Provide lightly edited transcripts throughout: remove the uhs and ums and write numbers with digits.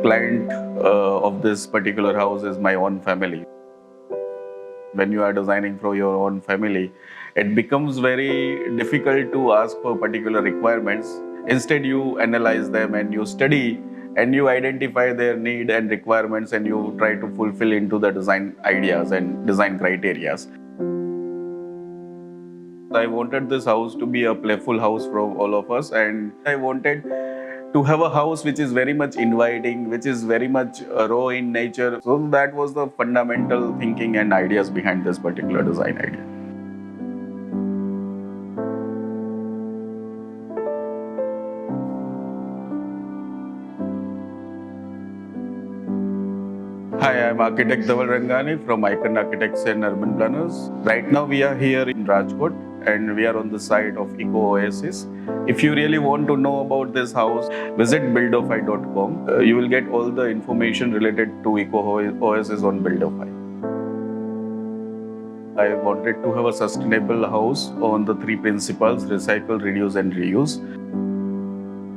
Client of this particular house is my own family. When you are designing for your own family, it becomes very difficult to ask for particular requirements. Instead, you analyze them and you study and you identify their need and requirements and you try to fulfill into the design ideas and design criteria. I wanted this house to be a playful house for all of us, and I wanted to have a house which is very much inviting, which is very much raw in nature. So that was the fundamental thinking and ideas behind this particular design idea. Hi, I'm architect Dhaval Rangani from Icon Architects and Urban Planners. Right now we are here in Rajkot and we are on the site of Eco Oasis. If you really want to know about this house, visit buildofy.com. You will get all the information related to Eco Oasis on Buildofy. I wanted to have a sustainable house on the three principles: recycle, reduce and reuse.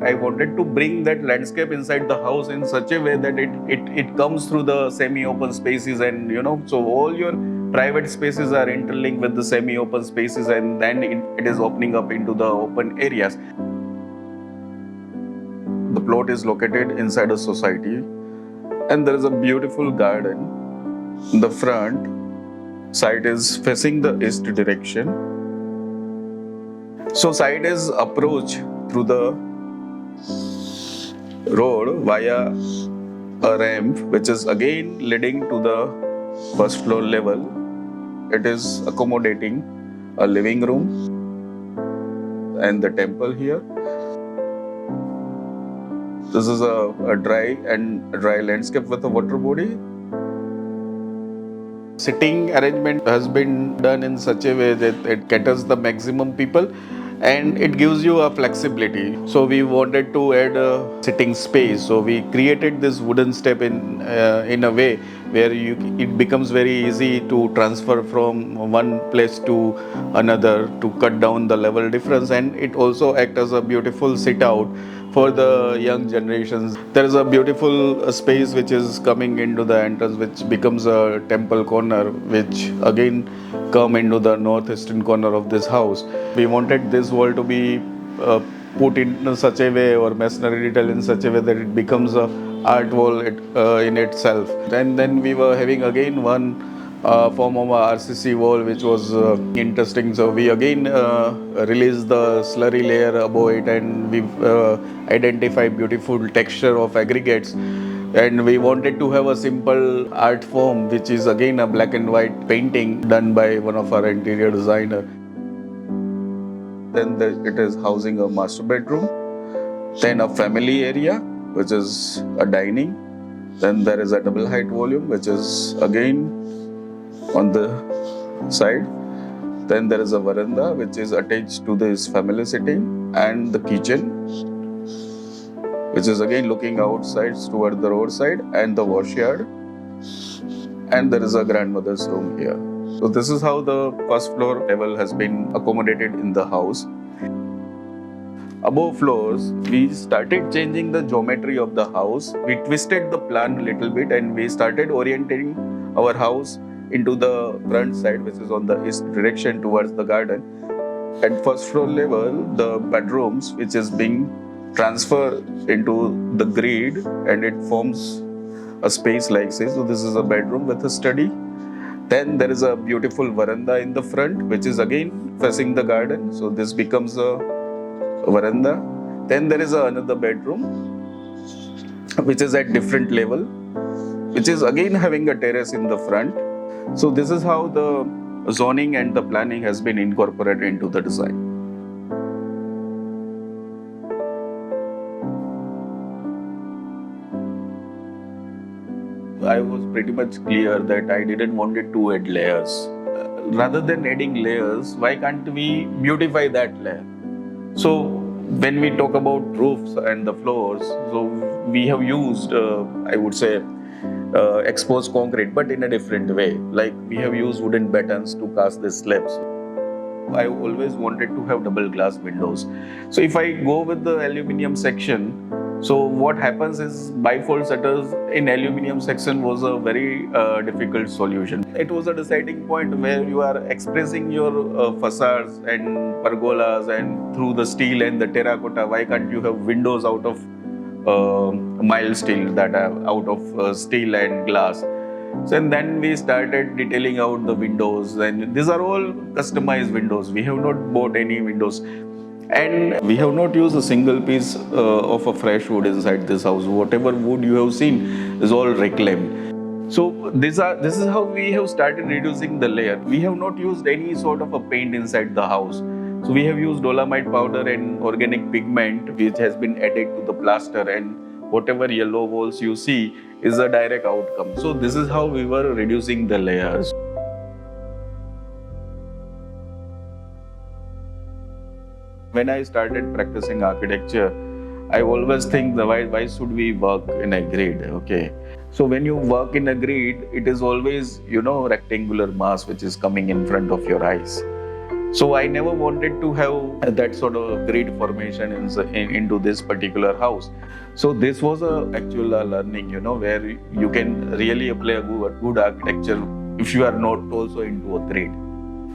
I wanted to bring that landscape inside the house in such a way that it comes through the semi-open spaces, and so all your private spaces are interlinked with the semi-open spaces, and then it is opening up into the open areas. The plot is located inside a society and there is a beautiful garden. The front side is facing the east direction. So side is approached through the road via a ramp, which is again leading to the first floor level. It is accommodating a living room and the temple here. This is a dry landscape with a water body. Sitting arrangement has been done in such a way that it caters the maximum people and it gives you a flexibility. So we wanted to add a sitting space. So we created this wooden step in a way where it becomes very easy to transfer from one place to another to cut down the level difference, and it also acts as a beautiful sit out for the young generations. There is a beautiful space which is coming into the entrance, which becomes a temple corner, which again come into the northeastern corner of this house. We wanted this wall to be put in such a way, or masonry detail in such a way, that it becomes a art wall in itself. And then we were having again one form of a RCC wall, which was interesting. So we again released the slurry layer above it, and we identified beautiful texture of aggregates. And we wanted to have a simple art form, which is again a black and white painting done by one of our interior designer. Then it is housing a master bedroom, then a family area, which is a dining. Then there is a double height volume, which is again on the side. Then there is a veranda, which is attached to this family sitting, and the kitchen, which is again looking outside toward the roadside, and the washyard. And there is a grandmother's room here. So this is how the first floor level has been accommodated in the house. Above floors, we started changing the geometry of the house. We twisted the plan a little bit and we started orienting our house into the front side, which is on the east direction towards the garden. At first floor level, the bedrooms, which is being transferred into the grid, and it forms a space like this. So this is a bedroom with a study. Then there is a beautiful veranda in the front, which is again facing the garden. So this becomes a veranda. Then there is another bedroom, which is at different level, which is again having a terrace in the front. So this is how the zoning and the planning has been incorporated into the design. I was pretty much clear that I didn't want it to add layers. Rather than adding layers, why can't we beautify that layer? So when we talk about roofs and the floors, so we have used, I would say, exposed concrete, but in a different way. Like we have used wooden battens to cast the slabs. I always wanted to have double glass windows. So if I go with the aluminium section, So what happens is bifold shutters in aluminum section was a very difficult solution. It was a deciding point where you are expressing your facades and pergolas and through the steel and the terracotta. Why can't you have windows out of mild steel that are out of steel and glass? So and then we started detailing out the windows, and these are all customized windows. We have not bought any windows, and we have not used a single piece of a fresh wood inside this house. Whatever wood you have seen is all reclaimed. So this is how we have started reducing the layer. We have not used any sort of a paint inside the house. So we have used dolomite powder and organic pigment which has been added to the plaster, and whatever yellow walls you see is a direct outcome. So this is how we were reducing the layers. When I started practicing architecture, I always think why should we work in a grid? Okay. So when you work in a grid, it is always, rectangular mass which is coming in front of your eyes. So I never wanted to have that sort of grid formation into this particular house. So this was a actual learning, where you can really apply a good architecture if you are not also into a grid.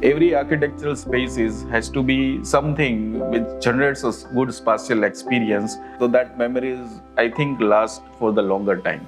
Every architectural space has to be something which generates a good spatial experience, so that memories, I think, last for the longer time.